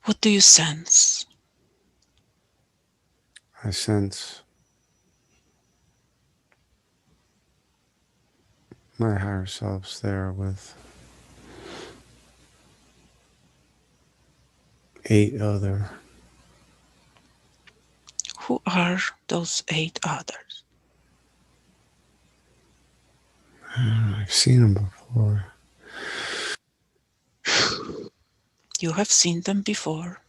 What do you sense? I sense my higher self's there with 8 other. Who are those 8 others? I've seen them before. You have seen them before.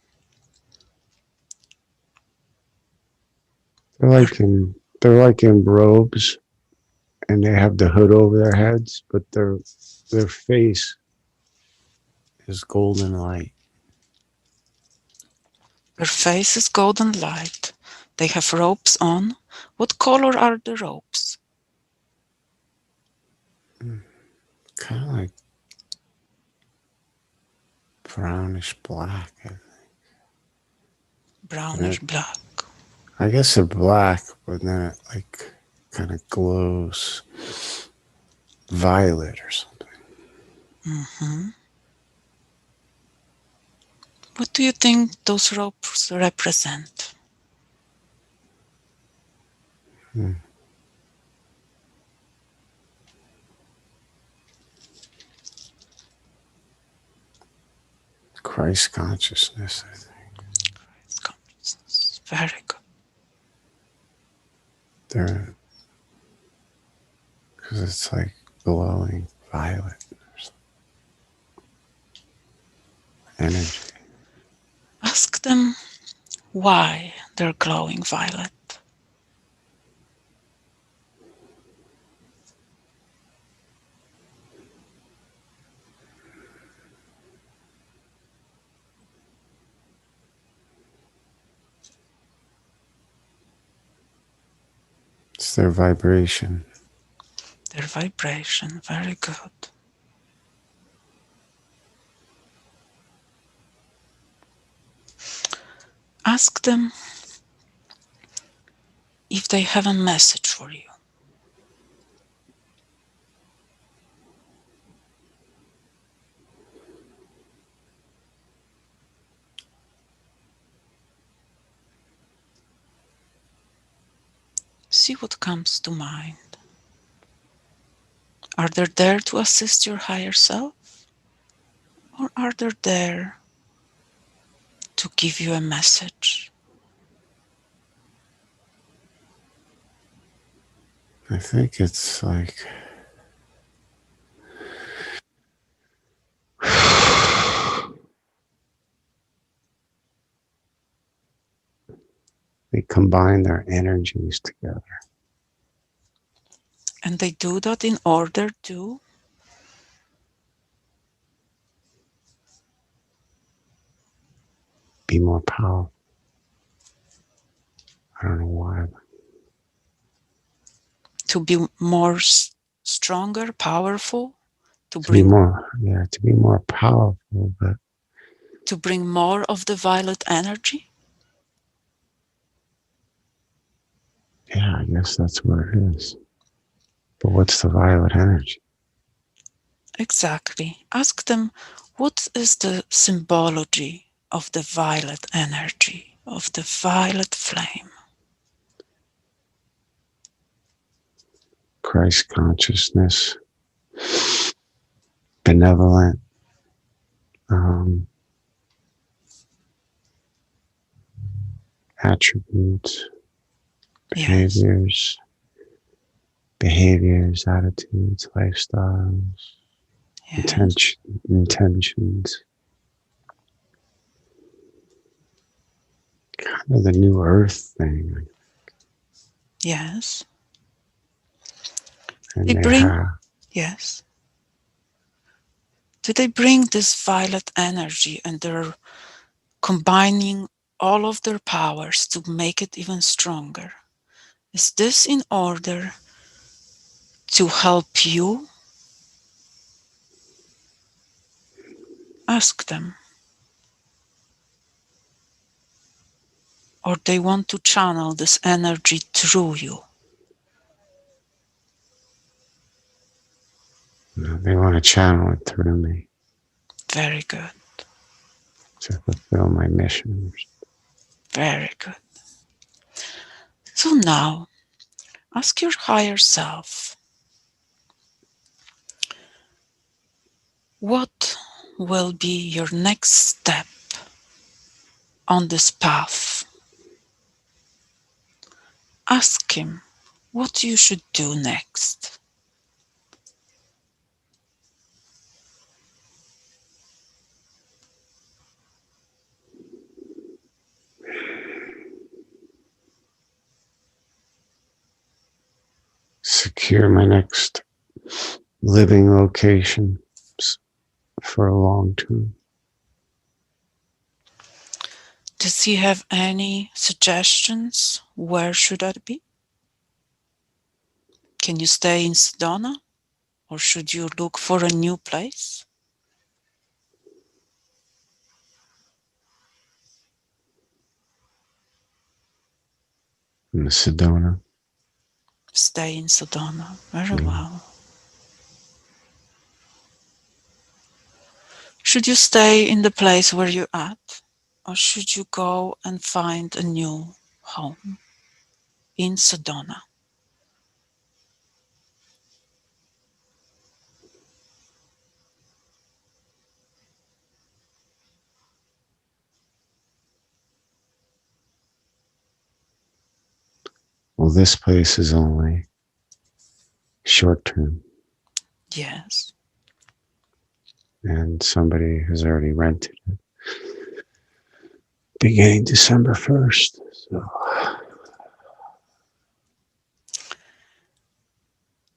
They're Are, like in they're like in robes, and they have the hood over their heads, but their face is golden light. their face is golden light. They have robes on. What color are the robes? Kind of like brownish black. Brownish black. I guess they're black, but then it like kind of glows violet or something. Mhm. What do you think those robes represent? Hmm. Christ consciousness, I think. It's consciousness. Very good. They're because it's like glowing violet energy. Ask them why they're glowing violet. It's their vibration. Their vibration. Very good. Ask them if they have a message for you. See what comes to mind. Are they there to assist your higher self? Or are they there to give you a message? I think it's like they combine their energies together. And they do that in order to Be more powerful. I don't know why. be more stronger, powerful, to To be bring more, yeah, to be more powerful, but more of the violet energy. yeah, I guess that's what it is. But what's the violet energy? Exactly. Ask them what is the symbology of the violet energy, of the violet flame. Christ consciousness, benevolent, um, attributes, Yes, behaviors, attitudes, lifestyles, yes, intentions. Kind of the new earth thing. yes. And They they bring, have, yes. Do they bring this violet energy and they're combining all of their powers to make it even stronger? Is this in order to help you? Ask them. Or they want to channel this energy through you. they want to channel it through me. Very good. to fulfill my mission. Very good. So now, ask your higher self, what will be your next step on this path? Ask him what you should do next. Secure my next living location for a long term. Does he have any suggestions? Where should that be? Can you stay in Sedona? Or should you look for a new place? In Sedona. Stay in Sedona. Very Yeah. well. Should you stay in the place where you're at? Or should you go and find a new home in Sedona? Well, this place is only short term, Yes. and somebody has already rented it beginning December 1st. So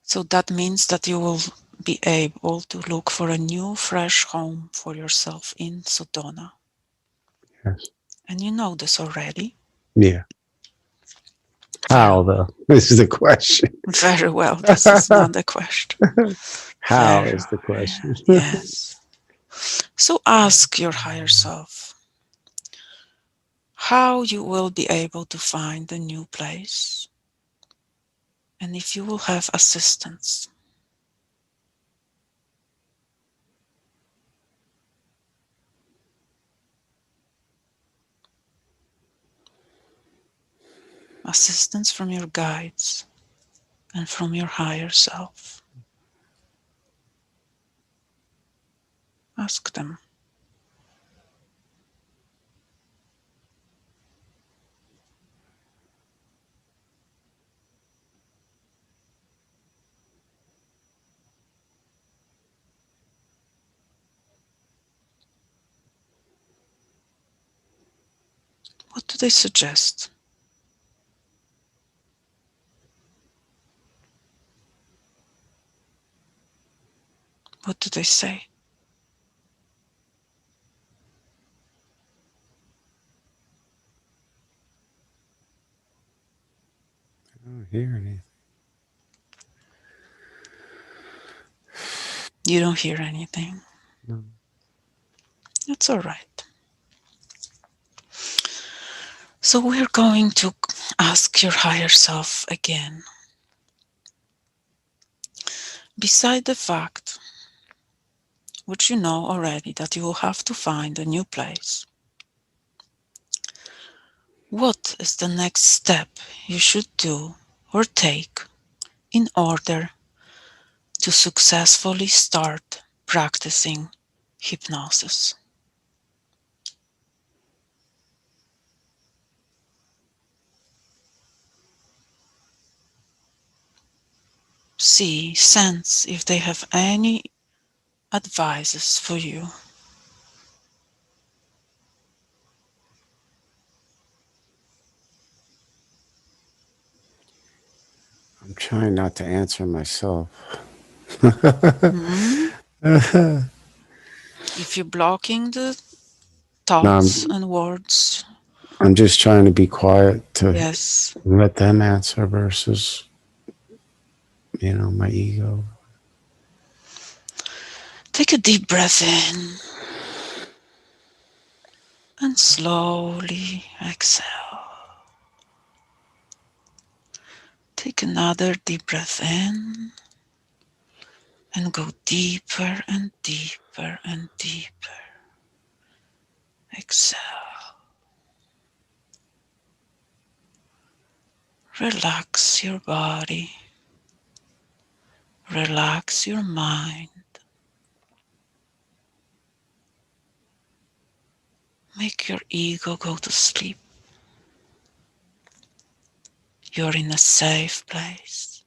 So that means that you will be able to look for a new, fresh home for yourself in Sedona. yes. And you know this already. Yeah. Very How well. though? This is the question. Very well. This is not the question. How Very is the question? yes. So ask your higher self how you will be able to find a new place and if you will have assistance. Assistance from your guides and from your higher self. Ask them. What do they suggest? What do they say? I don't hear anything. You don't hear anything. No. That's all right. So we're going to ask your higher self again. Beside the fact, which you know already, that you will have to find a new place, what is the next step you should do or take in order to successfully start practicing hypnosis? See, sense if they have any advices for you. I'm trying not to answer myself. Hmm? No, If you're blocking the I'm, thoughts and words, I'm just trying to be quiet to yes, let them answer versus, my ego. take a deep breath in and slowly exhale. Take another deep breath in and go deeper and deeper and deeper. Exhale. Relax your body. Relax your mind. Make your ego go to sleep. You're in a safe place.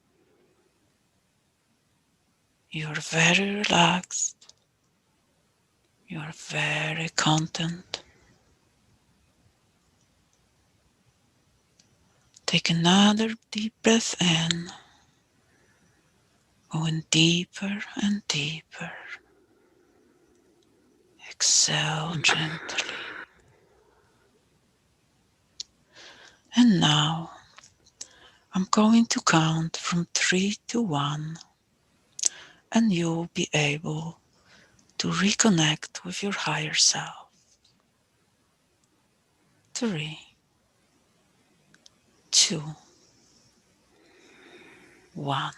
You're very relaxed. You're very content. Take another deep breath in, going deeper and deeper. Exhale gently. And now I'm going to count from 3 to 1, and you'll be able to reconnect with your higher self. 3, 2, 1.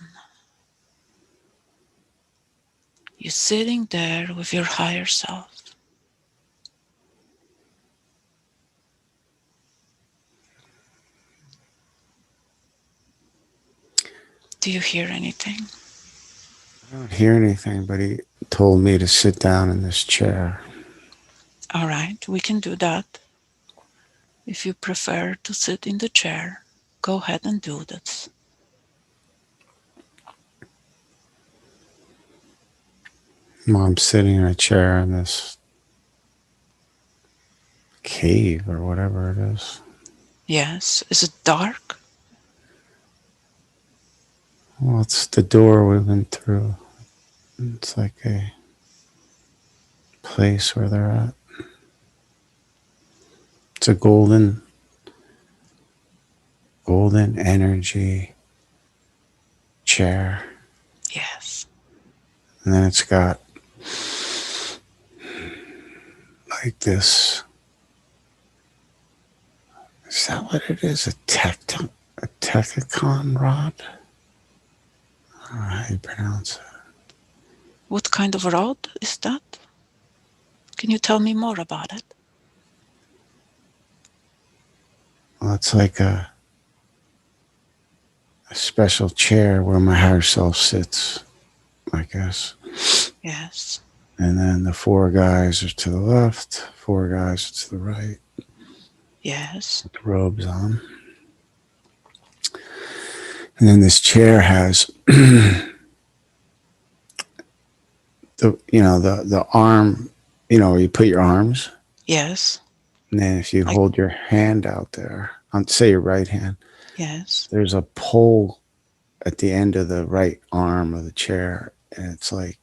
You're sitting there with your higher self. Do you hear anything? I don't hear anything, but he told me to sit down in this chair. All right, we can do that. If you prefer to sit in the chair, go ahead and do that. Mom's sitting in a chair in this cave or whatever it is. Yes, is it dark? Well, it's the door we went through. It's like a place where they're at. It's a golden energy chair. Yes, And then it's got like this. Is that what it is? A tecticon rod? I don't know how you pronounce it. what kind of rod is that? Can you tell me more about it? Well, it's like a special chair where my higher self sits, I guess. Yes, And then the four guys are to the left, four guys are to the right, yes, with the robes on. And then this chair has the arm, where you put your arms. yes, And then if you like, hold your hand out there, say your right hand, yes, there's a pole at the end of the right arm of the chair, and it's like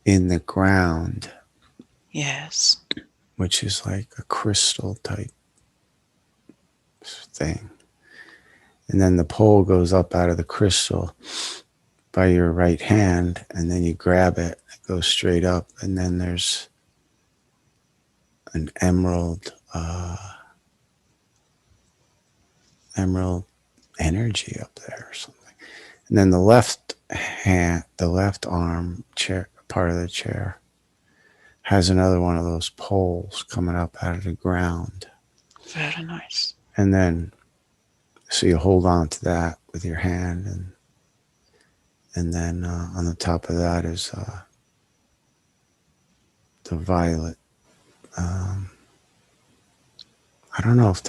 in the ground, yes, which is like a crystal type thing. And then the pole goes up out of the crystal by your right hand, and then you grab it, it goes straight up, and then there's an emerald energy up there or something. And then the left arm chair part of the chair has another one of those poles coming up out of the ground. very nice. And then so you hold on to that with your hand, and then on the top of that is the violet. Um, I don't know if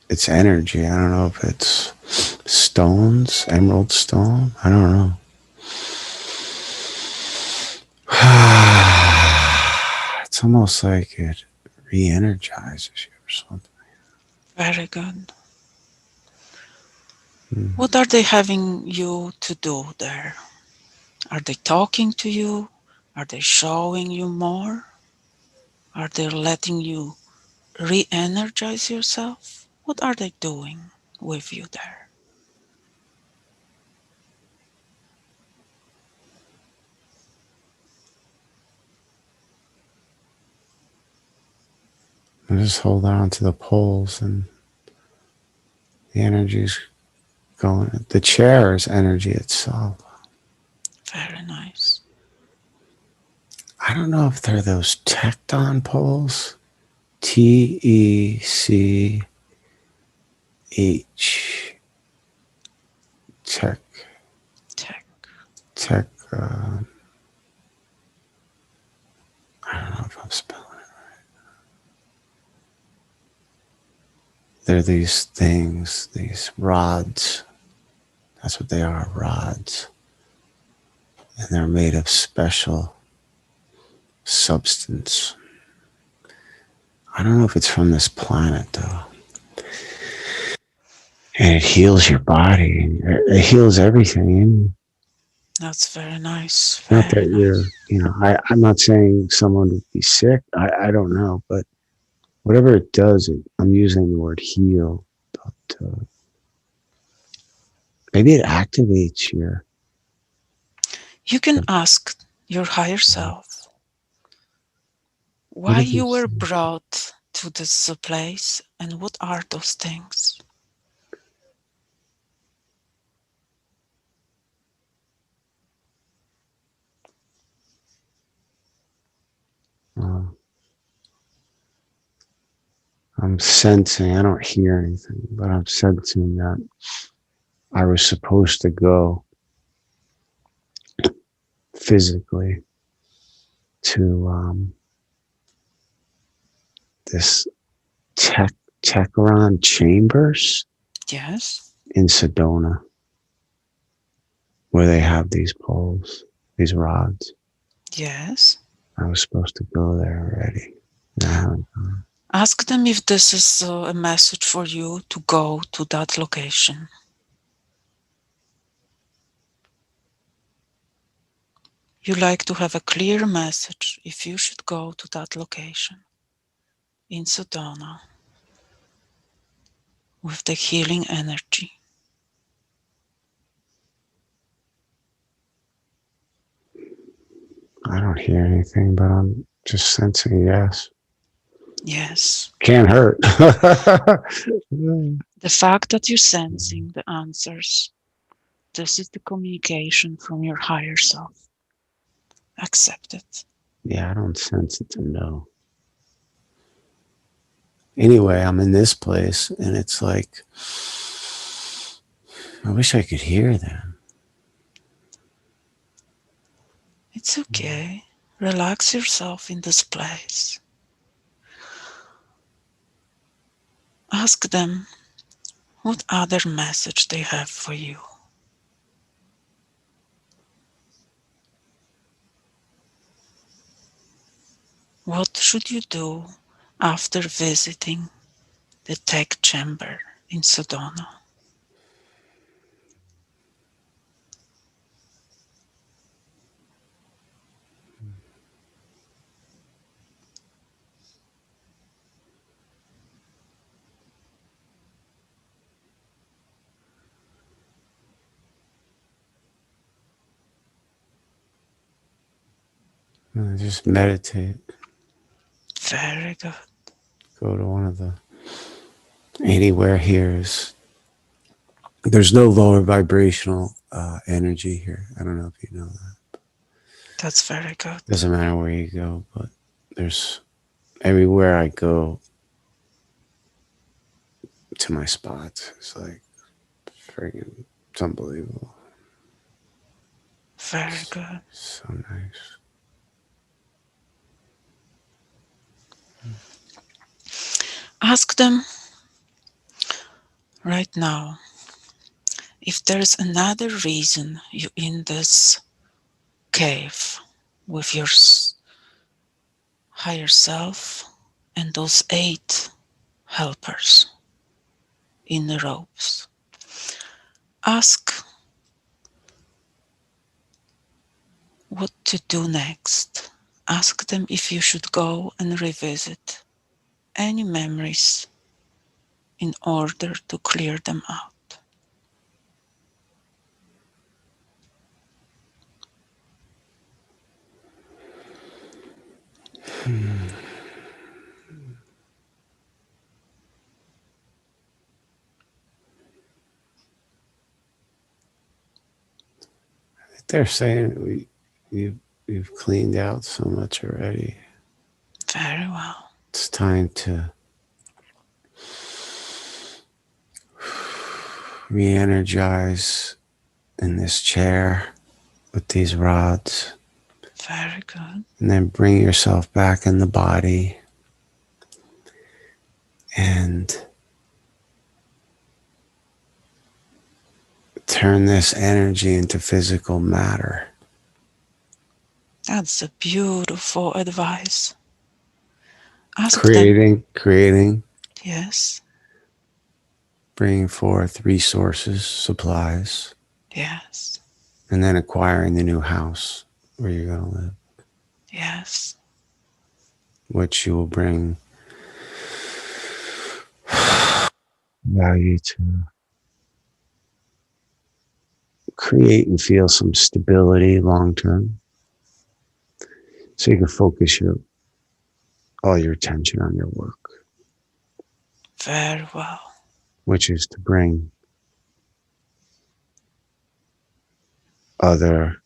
it's energy. I don't know if it's stones, emerald stone. I don't know. It's almost like it re-energizes you or something. Very good. Hmm. What are they having you to do there? Are they talking to you? Are they showing you more? Are they letting you re energize yourself? What are they doing with you there? I just hold on to the poles, and the energy's going. The chair is energy itself. Very nice. I don't know if they're those tecton poles. Tech, tech, Tech. tech. I don't know if I'm spelling it. They're these things, these rods. That's what they are, rods. And they're made of special substance. I don't know if it's from this planet though. And it heals your body. It heals everything in you. That's very nice. Not Very that nice. I'm not saying someone would be sick. I don't know, but whatever it does, I'm using the word heal. But maybe it activates your. You can ask your higher self What why did you you were say? brought to this place and what are those things. Uh, I'm sensing. I don't hear anything, but I'm sensing that I was supposed to go physically to this tech Techron Chambers Yes, in Sedona, where they have these poles, these rods. yes. I was supposed to go there already. Yeah. Ask them if this is a message for you to go to that location. You like to have a clear message if you should go to that location in Sedona with the healing energy. I don't hear anything, but I'm just sensing yes. Yes. Can't hurt. The fact that you're sensing the answers, this is the communication from your higher self. Accept it. Yeah, I don't sense it to know. Anyway, I'm in this place and it's like, I wish I could hear them. It's okay. Relax yourself in this place. Ask them what other message they have for you. What should you do after visiting the tech chamber in Sedona? Just meditate. Very good. Go to one of the anywhere here is there's no lower vibrational energy here. I don't know if you know that. That's very good. Doesn't matter where you go, but there's everywhere I go to my spots. It's like friggin' it's unbelievable. Very It's good. so nice. Ask them right now if there's another reason you're in this cave with your higher self and those 8 helpers in the ropes. Ask what to do next. Ask them if you should go and revisit any memories in order to clear them out. They're saying you You've cleaned out so much already. Very well. It's time to re energize in this chair with these rods. Very good. And then bring yourself back in the body and turn this energy into physical matter. That's a beautiful advice. Ask them. Creating, Yes, bringing forth resources, supplies, yes, and then acquiring the new house where you're going to live, yes. which you will bring value to create and feel some stability long term so you can focus all your attention on your work, Very well. which is to bring other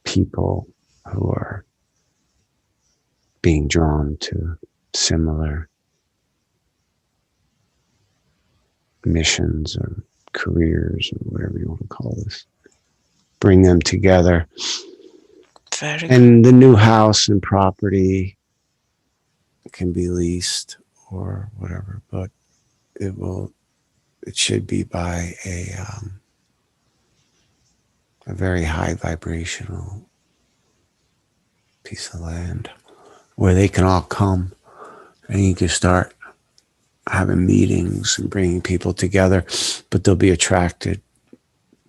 people who are being drawn to similar missions or careers or whatever you want to call this. Bring them together. Very good. And the new house and property can be leased or whatever, but it should be by a very high vibrational piece of land where they can all come and you can start having meetings and bringing people together, but they'll be attracted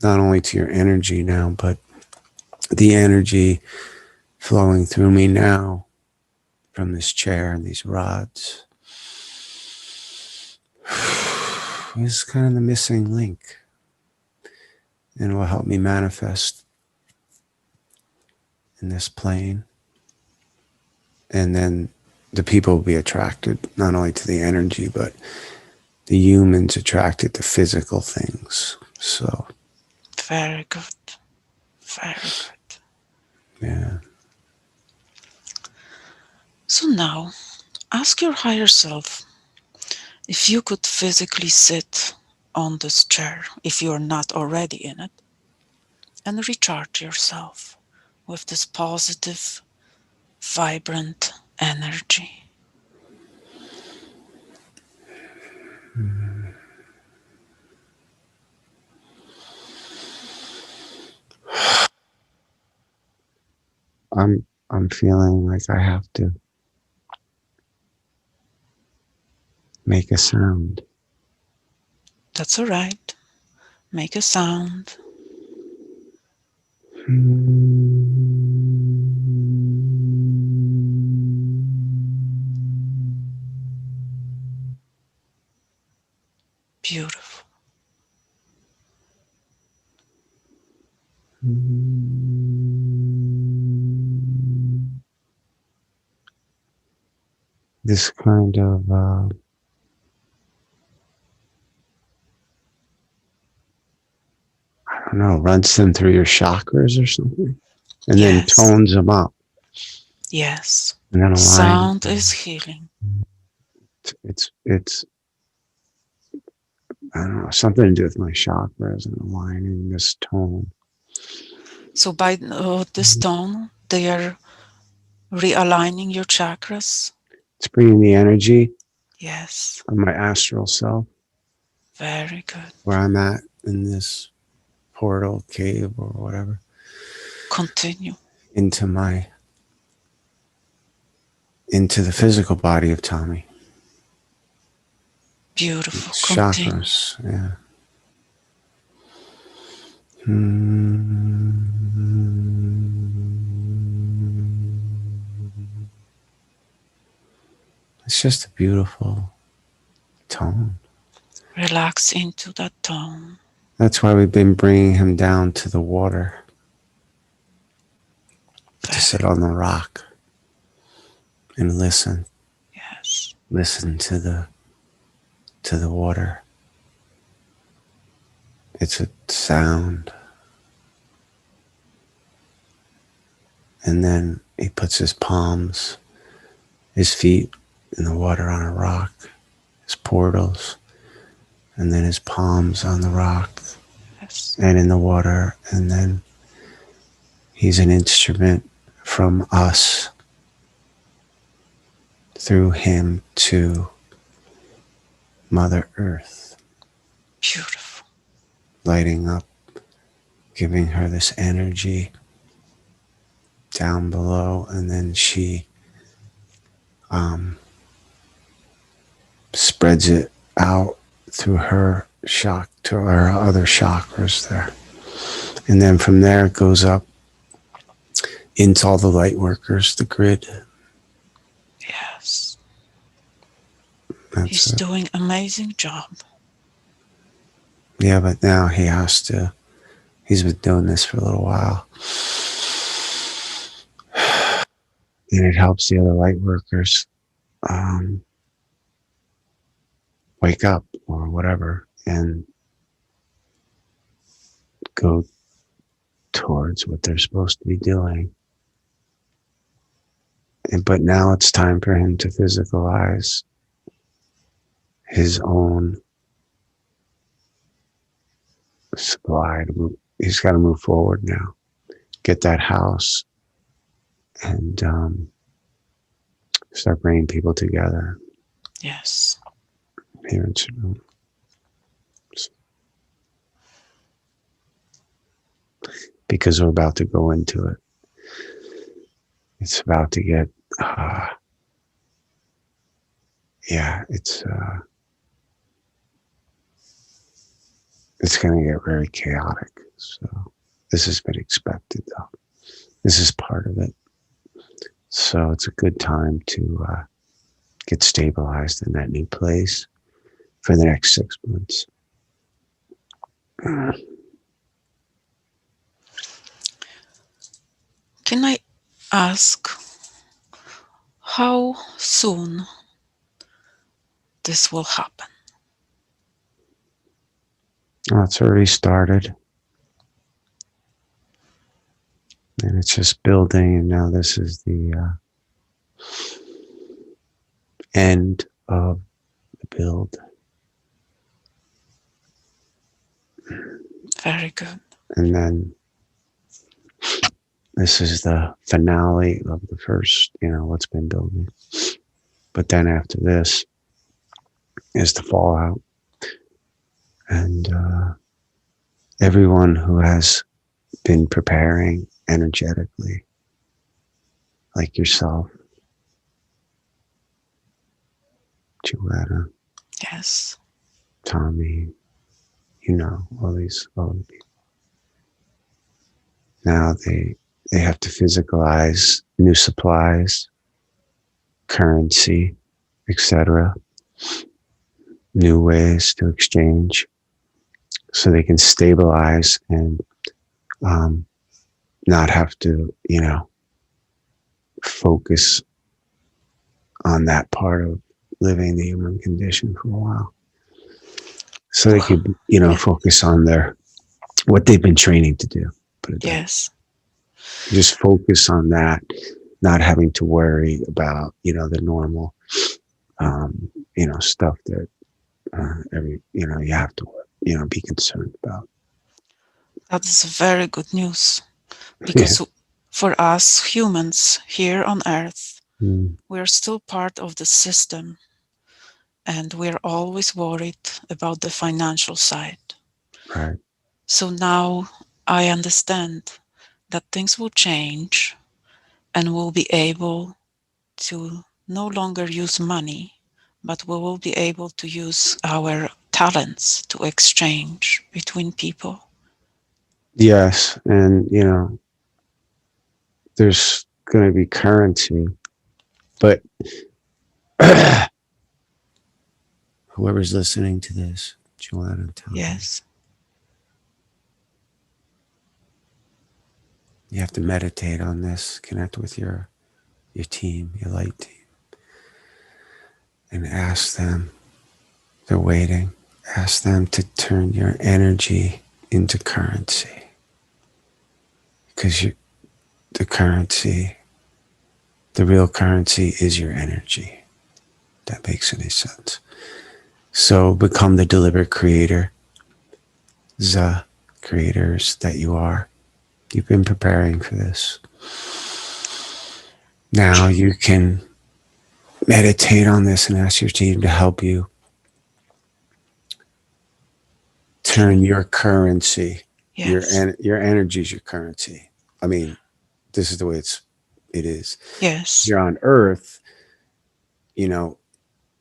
not only to your energy now, but the energy flowing through me now from this chair and these rods is kind of the missing link and will help me manifest in this plane. And then the people will be attracted not only to the energy, but the humans attracted to physical things. So, Very good. Very good. yeah. So now, ask your higher self if you could physically sit on this chair, if you're not already in it, and recharge yourself with this positive, vibrant energy. I'm feeling like I have to make a sound. That's all right. Make a sound. Beautiful. This kind of I don't know, runs them through your chakras or something, and then Yes. tones them up, Yes. and then aligns Sound is them. healing. It's I don't know, something to do with my chakras and aligning this tone. So by this tone, they are realigning your chakras. It's bringing the energy Yes. of my astral self, Very good. where I'm at in this portal cave or whatever, Continue. into my into the physical body of Tommy. Beautiful. Continue. Chakras, yeah. Hmm. It's just a beautiful tone. Relax into that tone. That's why we've been bringing him down to the water to sit Very. on the rock and listen. Yes. Listen to the water. It's a sound. and then he puts his palms, his feet in the water on a rock, his portals, and then his palms on the rock Yes. and in the water, and then he's an instrument from us through him to Mother Earth, Beautiful. lighting up, giving her this energy down below, and then she um, spreads it out through her to her other chakras there. And then from there it goes up into all the light workers, the grid. Yes. That's He's it. doing amazing job. Yeah, but now he's been doing this for a little while. And it helps the other light workers um, wake up or whatever and go towards what they're supposed to be doing. But now it's time for him to physicalize his own supply. He's got to move forward now, get that house, and start bringing people together Yes. here in Sudan. Because we're about to go into it. It's about to get, yeah, it's going to get very chaotic. So this has been expected, though. This is part of it. So it's a good time to get stabilized in that new place for the next 6 months. Can I ask how soon this will happen? Oh, it's already started, and it's just building. And now this is the end of the build. Very good. And then this is the finale of the first, what's been building. But then after this is the fallout. And everyone who has been preparing energetically, like yourself, Joanna, Yes. Tommy, all these people. Now they have to physicalize new supplies, currency, etc., new ways to exchange, so they can stabilize and not have to, focus on that part of living the human condition for a while. So they Wow. could, Yeah. focus on what they've been training to do. Put it that way. Yes. Just focus on that, not having to worry about, the normal, stuff that you have to, be concerned about. That's very good news Yeah. because for us humans here on Earth, Mm, we're still part of the system and we're always worried about the financial side. right. So now I understand that things will change and we'll be able to no longer use money, but we will be able to use our talents to exchange between people. Yes. And, there's going to be currency, but whoever's listening to this, Joanna, Tommy, Yes. you have to meditate on this, connect with your team, your light team, and ask them. They're waiting. Ask them to turn your energy into currency, because the currency, the real currency is your energy. That makes any sense. So become the deliberate creator, the creators that you are. You've been preparing for this. Now you can meditate on this and ask your team to help you turn your currency, Yes. your energy is your currency. I mean, this is the way it is. Yes. You're on Earth, you know,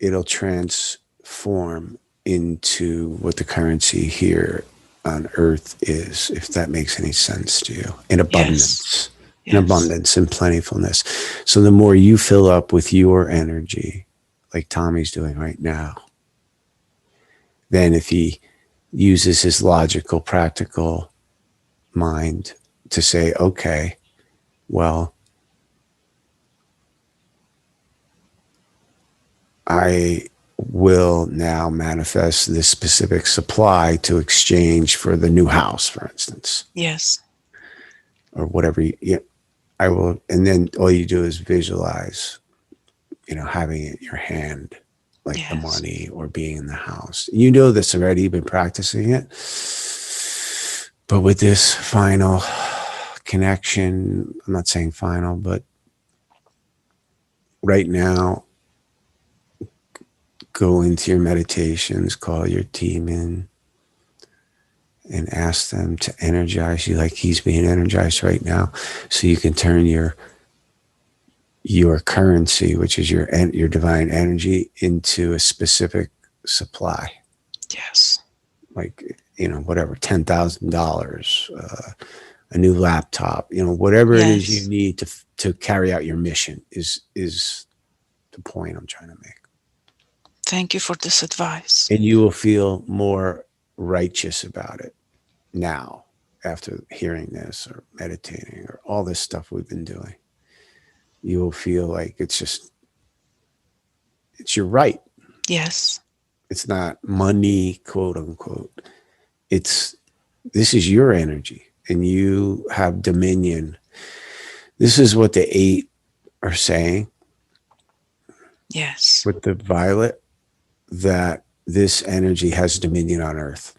it'll transform into what the currency here on Earth is, if that makes any sense to you. Yes. In Yes. abundance and plentifulness. So the more you fill up with your energy, like Tommy's doing right now, then if he uses his logical, practical mind to say, okay, well, I will now manifest this specific supply to exchange for the new house, for instance, Yes. or whatever. I will, and then all you do is visualize, having it in your hand, like the Yes. money or being in the house. You know this already, you've been practicing it. But with this final connection, I'm not saying final, but right now, go into your meditations, call your team in, and ask them to energize you like he's being energized right now, so you can turn your currency, which is your divine energy, into a specific supply, Yes. like whatever, $10,000, a new laptop, whatever it is you Yes. need to carry out your mission is the point I'm trying to make. Thank you for this advice. And you will feel more righteous about it now, after hearing this or meditating or all this stuff we've been doing. You will feel like it's your right. Yes. It's not money, quote unquote. It's This is your energy and you have dominion. This is what the eight are saying Yes. with the violet, that this energy has dominion on earth.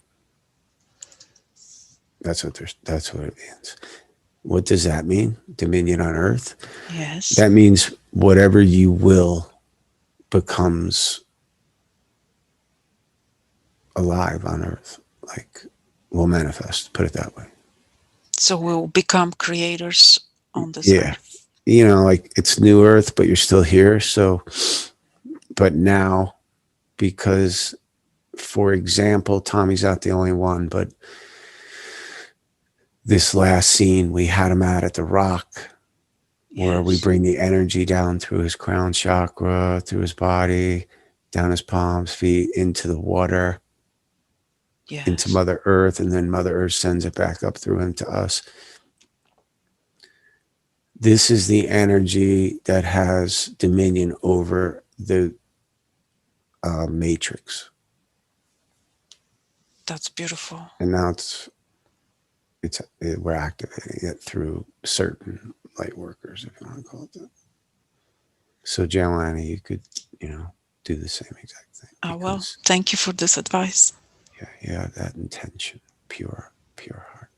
That's what it means. What does that mean? Dominion on earth? Yes. That means whatever you will becomes alive on earth, like will manifest, put it that way. So we'll become creators on this Yeah. earth. Like it's new earth, but you're still here. So, but now, because, for example, Tommy's not the only one, but this last scene we had him at the rock, where we Yes. bring the energy down through his crown chakra, through his body, down his palms, feet, into the water, into Yes. Mother Earth, and then Mother Earth sends it back up through him to us. This is the energy that has dominion over the matrix, That's beautiful. and now we're activating it through certain light workers, if you want to call it that. So, Joanna, you could, you know, do the same exact thing, Ah, well, because thank you for this advice. yeah, you have that intention, pure heart.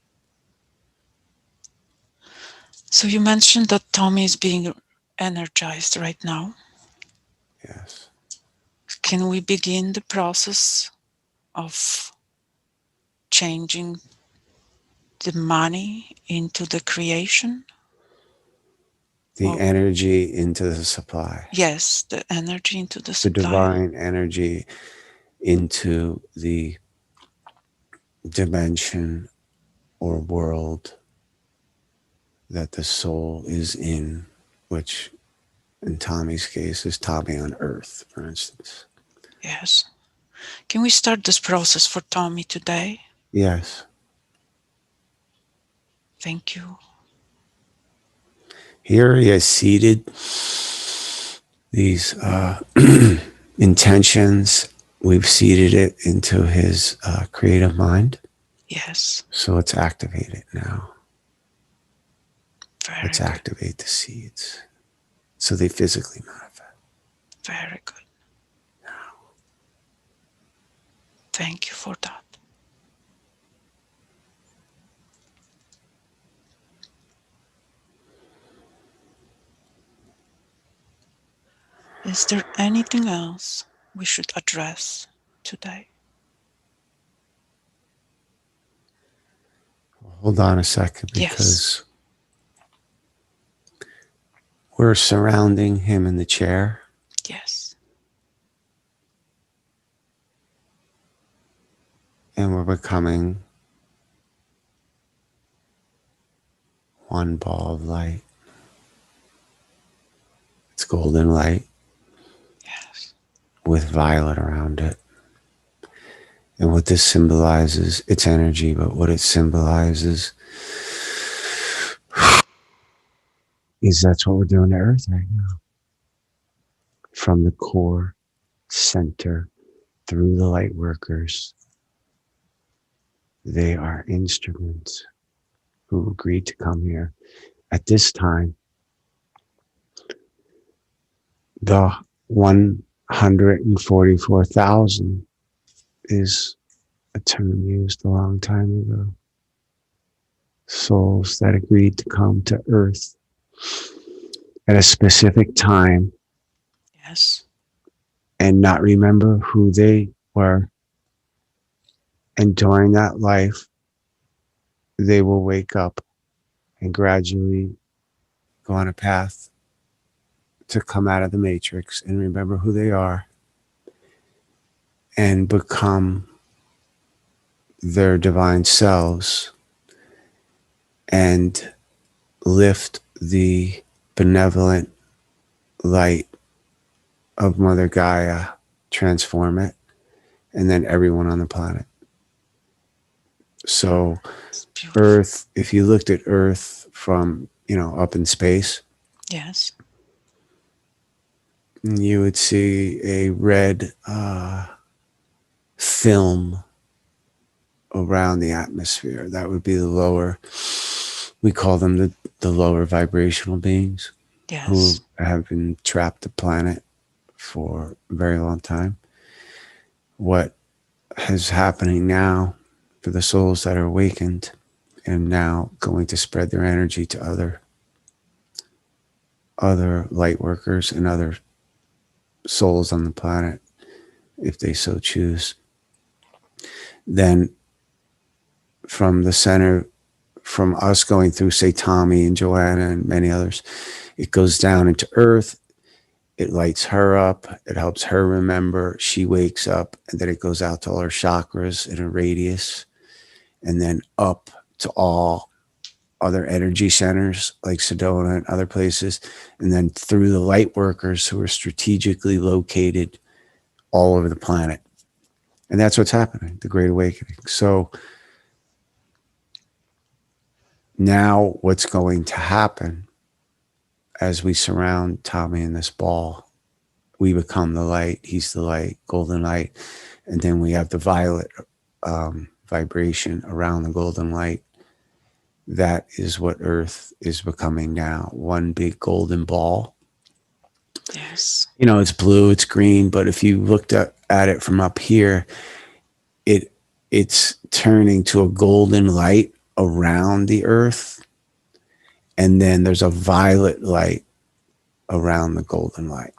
So you mentioned that Tommy is being energized right now. Yes. Can we begin the process of changing the money into the creation? The Or, energy into the supply, yes, the energy into the the supply. divine energy into the dimension or world that the soul is in, which in Tommy's case is Tommy on Earth, for instance. Yes. Can we start this process for Tommy today? Yes. Thank you. Here he has seated these intentions. We've seeded it into his creative mind. Yes. So let's activate it now. Very Let's good. activate the seeds so they physically manifest. Very good. Thank you for that. Is there anything else we should address today? Hold on a second, Yes. because we're surrounding him in the chair, Yes. and we're becoming one ball of light. It's golden light Yes. with violet around it. And what this symbolizes, it's energy, but what it symbolizes is that's what we're doing to Earth right now. From the core center through the light workers, they are instruments who agreed to come here. At this time, the 144,000 is a term used a long time ago. Souls that agreed to come to Earth at a specific time Yes. and not remember who they were. And during that life, they will wake up and gradually go on a path to come out of the matrix and remember who they are and become their divine selves and lift the benevolent light of Mother Gaia, transform it, and then everyone on the planet. So, It's beautiful. Earth, if you looked at Earth from, up in space, Yes. you would see a red film around the atmosphere. That would be the lower, we call them the lower vibrational beings who Yes. have been trapped the planet for a very long time. What is happening now for the souls that are awakened and now going to spread their energy to other light workers and other souls on the planet, if they so choose, then from the center, from us going through, say, Tommy and Joanna and many others, it goes down into Earth. It lights her up. It helps her remember. She wakes up, and then it goes out to all her chakras in a radius, and then up to all other energy centers like Sedona and other places, and then through the light workers who are strategically located all over the planet. And that's what's happening, the Great Awakening. So now what's going to happen as we surround Tommy in this ball, we become the light. He's the light, golden light. And then we have the violet vibration around the golden light. That is what Earth is becoming now. One big golden ball. Yes. It's blue, it's green, but if you looked at it from up here, it it's turning to a golden light around the Earth, and then there's a violet light around the golden light.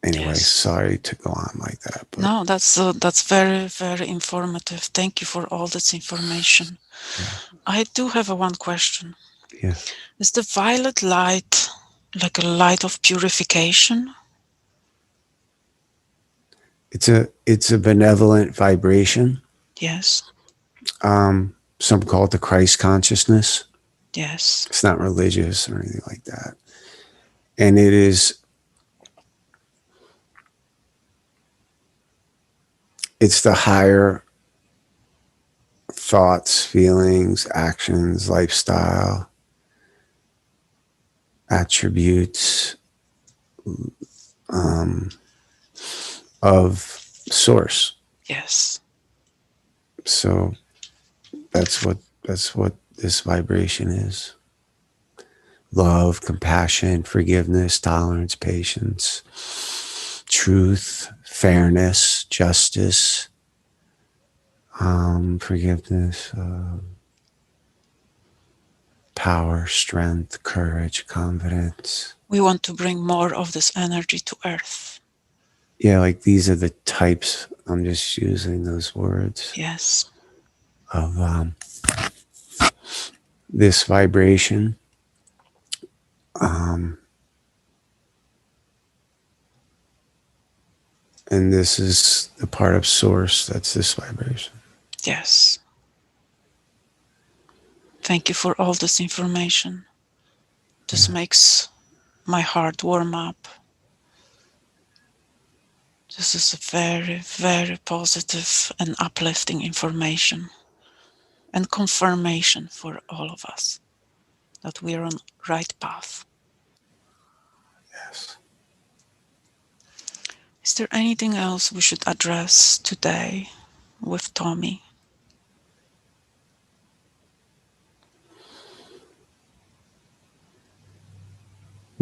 Anyway, Yes. sorry to go on like that, but No, that's very, very informative. Thank you for all this information. yeah, I do have a one question. yeah. Is the violet light like a light of purification? It's a benevolent vibration. Yes. Some call it the Christ consciousness. Yes. It's not religious or anything like that, and it's the higher thoughts, feelings, actions, lifestyle, attributes um, of source. Yes. So that's what this vibration is. love, compassion, forgiveness, tolerance, patience, truth, fairness, justice, forgiveness, power, strength, courage, confidence. We want to bring more of this energy to Earth. Yeah, like these are the types, I'm just using those words Yes, of this vibration. Um, and this is the part of source that's this vibration. yes. Thank you for all this information. This Yeah. makes my heart warm up. This is a very, very positive and uplifting information and confirmation for all of us that we are on right path. Yes. Is there anything else we should address today with Tommy?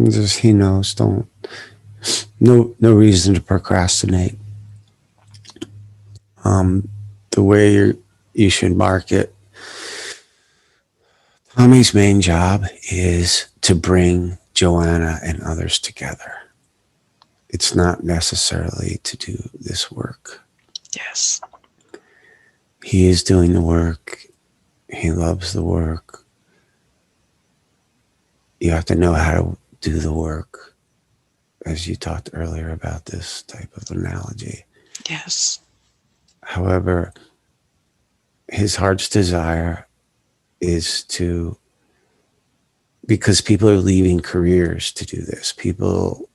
Just he knows. Don't no reason to procrastinate. The way you should market. Tommy's main job is to bring Joanna and others together. It's not necessarily to do this work. Yes, He is doing the work. He loves the work. You have to know how to do the work, as you talked earlier about this type of analogy. yes, However, his heart's desire is to, because people are leaving careers to do this. People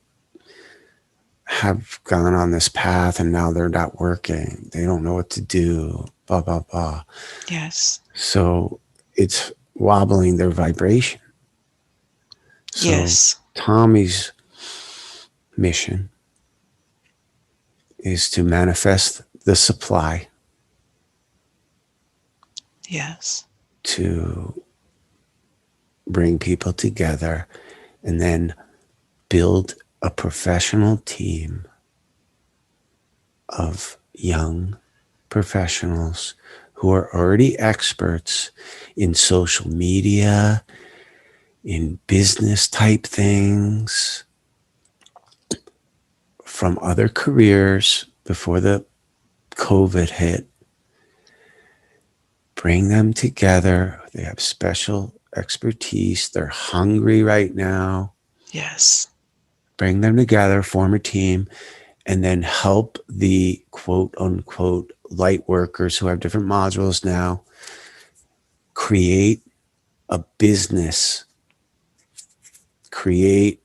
have gone on this path and now they're not working. They don't know what to do, blah, blah, blah. yes, So it's wobbling their vibration. So yes, Tommy's mission is to manifest the supply yes, to bring people together and then build a professional team of young professionals who are already experts in social media, in business type things, from other careers before the COVID hit. Bring them together. They have special expertise. They're hungry right now. yes, Bring them together, form a team, and then help the quote unquote light workers who have different modules now create a business, create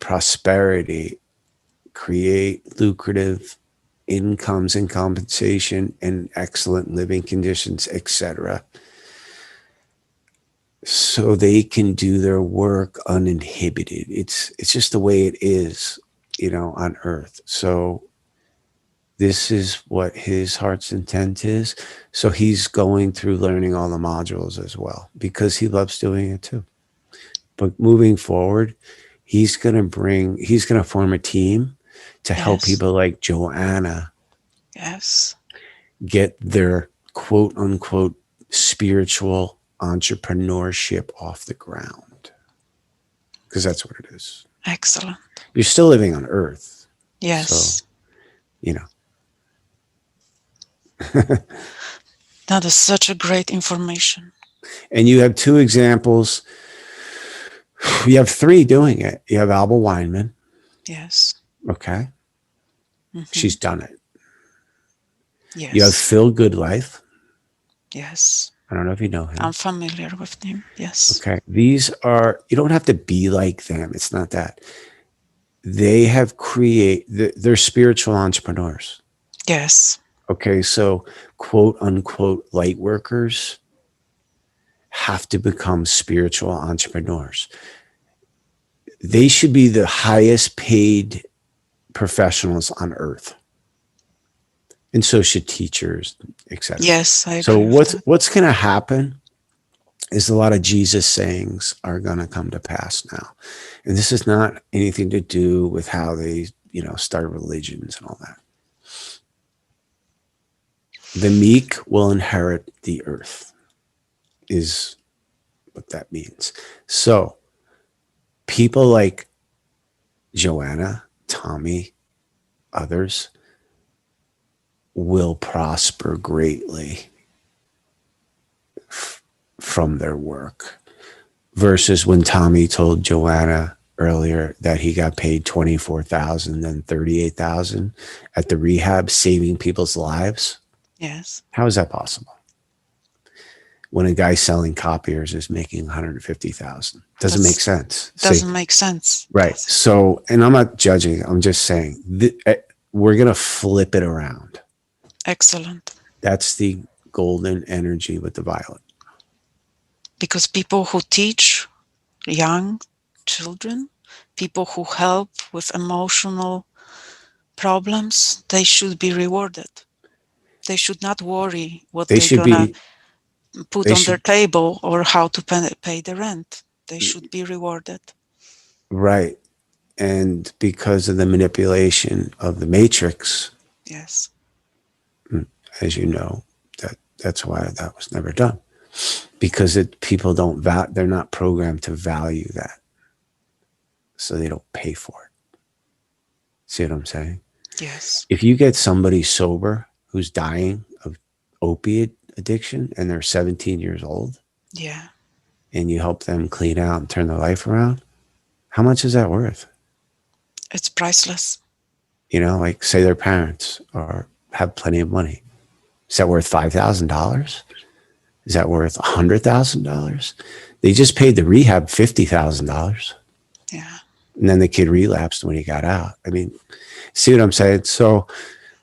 prosperity, create lucrative incomes and compensation and excellent living conditions, etc. So they can do their work uninhibited. It's just the way it is, on earth. So this is what his heart's intent is. So he's going through learning all the modules as well because he loves doing it too. But moving forward, he's going to form a team to help yes, people like Joanna yes, get their quote unquote spiritual entrepreneurship off the ground. Because that's what it is. excellent. You're still living on earth. So, Yes, you know, that is such a great information. and you have two examples. You have three doing it. You have Alba Weinman. Yes, Okay. hmm, She's done it. You have yes, Phil Goodlife. yes. I don't know if you know I'm him. familiar with him. Yes, Okay. These are, you don't have to be like them. It's not that. They have they're spiritual entrepreneurs. yes, Okay. So, quote unquote, light workers have to become spiritual entrepreneurs. They should be the highest paid professionals on earth. And so should teachers, etc. yes, I So agree with that. what's going to happen is a lot of Jesus sayings are going to come to pass now. And this is not anything to do with how they, start religions and all that. The meek will inherit the earth, is what that means. So people like Joanna, Tommy, others will prosper greatly from their work. Versus when Tommy told Joanna earlier that he got paid 24,000 and 38,000 at the rehab, saving people's lives. Yes. How is that possible? When a guy selling copiers is making 150,000, doesn't make That's sense. See, doesn't make sense. right? Does it? So, and I'm not judging. I'm just saying we're gonna flip it around. Excellent. That's the golden energy with the violet. Because people who teach young children, people who help with emotional problems, they should be rewarded. They should not worry what They they're should gonna be. put They on their should. table or how to pay the rent. They should be rewarded. Right. And because of the manipulation of the matrix, Yes. as you know, that's why that was never done. Because people don't they're not programmed to value that, so they don't pay for it. See what I'm saying? Yes. If you get somebody sober who's dying of opiate addiction and they're 17 years old, Yeah. and you help them clean out and turn their life around, how much is that worth? It's priceless. Like say their parents have plenty of money. Is that worth $5,000? Is that worth $100,000? They just paid the rehab $50,000, Yeah. and then the kid relapsed when he got out. I mean, see what I'm saying? So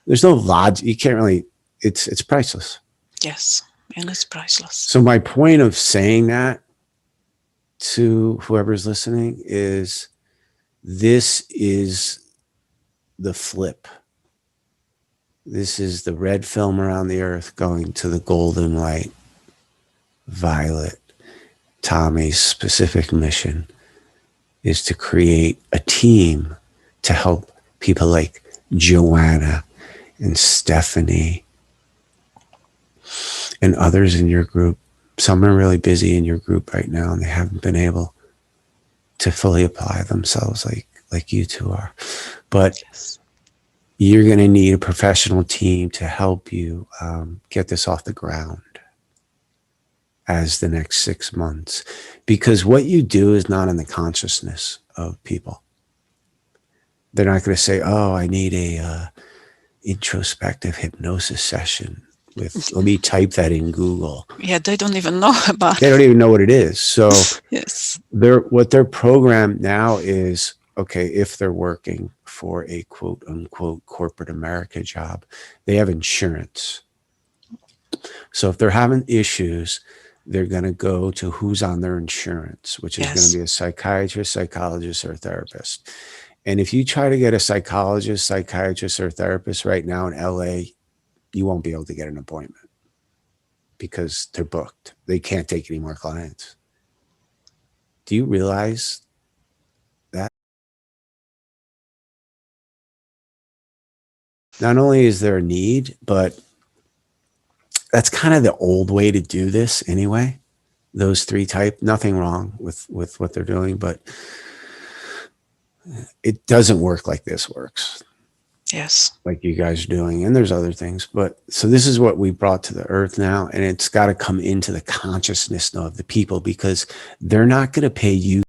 there's no logic. You can't really. It's priceless. Yes. And it's priceless. So my point of saying that to whoever's listening is this is the flip. This is the red film around the earth going to the golden light, violet. Tommy's specific mission is to create a team to help people like Joanna and Stephanie and others in your group. Some are really busy in your group right now and they haven't been able to fully apply themselves like you two are. But Yes. you're going to need a professional team to help you get this off the ground as the next 6 months. Because what you do is not in the consciousness of people. They're not going to say, oh, I need a introspective hypnosis session with, let me type that in Google. Yeah, they don't even know about They don't it. even know what it is. So Yes. what they're programmed now is, okay, if they're working for a quote unquote corporate America job, they have insurance. So if they're having issues, they're going to go to who's on their insurance, which is going to Yes. be a psychiatrist, psychologist, or therapist. And if you try to get a psychologist, psychiatrist, or therapist right now in LA, you won't be able to get an appointment because they're booked. They can't take any more clients. Do you realize that? Not only is there a need, but that's kind of the old way to do this anyway. Those three type, nothing wrong with what they're doing, but it doesn't work like this works, Yes. like you guys are doing. And there's other things, but so this is what we brought to the earth now, and it's got to come into the consciousness of the people because they're not going to pay you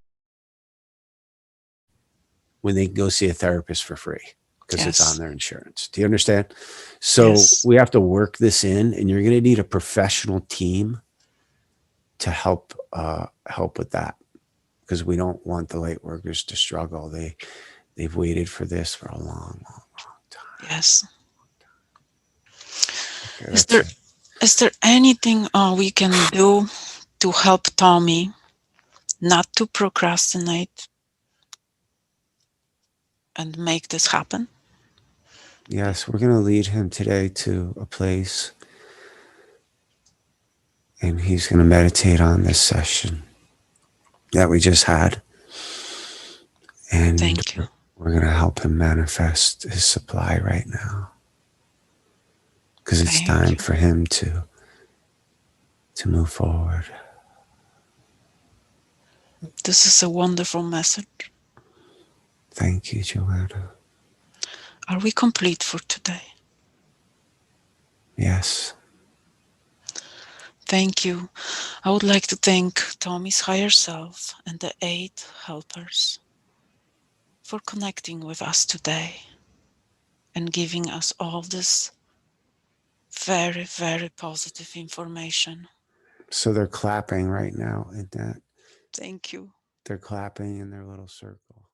when they go see a therapist for free because it's on Yes. their insurance. Do you understand? So Yes. we have to work this in, and you're going to need a professional team to help with that because we don't want the light workers to struggle. They've waited for this for a long, long, long time. Yes. Okay, Is that's there it. is there anything we can do to help Tommy not to procrastinate and make this happen? Yes, we're going to lead him today to a place And he's going to meditate on this session that we just had. And Thank you. we're going to help him manifest his supply right now. Because it's Thank time you. for him to move forward. This is a wonderful message. Thank you, Joanna. Are we complete for today? Yes. Thank you. I would like to thank Tommy's higher self and the 8 helpers for connecting with us today and giving us all this very, very positive information. So they're clapping right now, and that Thank you. they're clapping in their little circle.